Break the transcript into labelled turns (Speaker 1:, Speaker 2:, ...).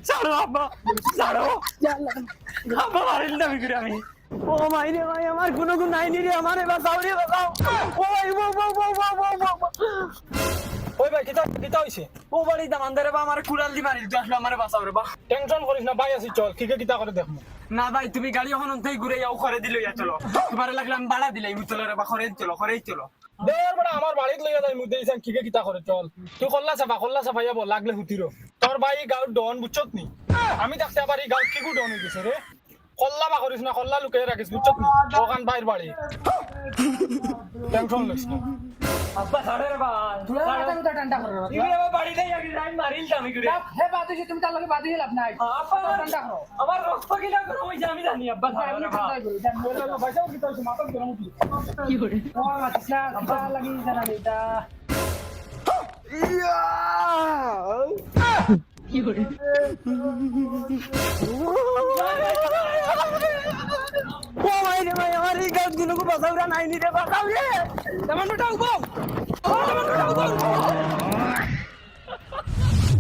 Speaker 1: ছাড়ো আব্বা ছাড়ো আব্বা মারিল না বিক্রি আমি ও মাই রে ভাই আমার কোনো গুণ নাই রে আমারে বাঁচাও রে বাঁচাও ও ভাই
Speaker 2: ওই ভাই কিতা কিতা হইছে
Speaker 1: ও বাড়ি দামানদারে বা আমার কুড়াল দি মারিল তুই আসলে আমারে বাঁচাও রে বা
Speaker 2: টেনশন করিস না ভাই আছি চল কিকে কিতা করে দেখমু
Speaker 1: না ভাই তুমি গাড়ি এখন অন্তেই ঘুরে যাও করে দিল ইয়া চলো তোমার লাগলে আমি বাড়া দিলাই মুতলে রে বা করে চলো
Speaker 2: দেওয়ার বড় আমার বাড়িত লইয়া যাই মুই দেইছান কিকে কিতা করে চল তুই কল্লা চাফা যাব লাগলে হুতিরো তোর ভাই গাঁর ডন বুঝছত নি আমি দেখতে আবার এই গাঁর কিকু ডন হয়ে গেছে রে কল্লা বা করিস না কল্লা লুকিয়ে রাখিস বুঝছত নি ওখান বাইর বাড়ি টেনশন লইস না
Speaker 1: আব্বা ছাড়ে রে বা
Speaker 3: তুই টাটা টান্ডা করো
Speaker 1: তুমি আবার বাড়ি যাই আগে যাই মারিল আমি করে
Speaker 3: হে বাদু তুমি তার লগে বাদু লাভ নাই
Speaker 1: আব্বা
Speaker 3: টান্ডা করো
Speaker 1: আমার রক্ত কিলা করে হইছে আমি জানি আব্বা ছাড়ে রে বা
Speaker 2: ভাইসাও কিতা হইছে মাথা গরম উঠি
Speaker 3: কি করে ও মাতিসা কিতা লাগি জানা এটা কি করে
Speaker 1: ও ভাই রে ভাই আমার এই গাছ গুলো বাঁচাও রে নাই নি রে বাঁচাও রে
Speaker 2: তেমন উঠাও গো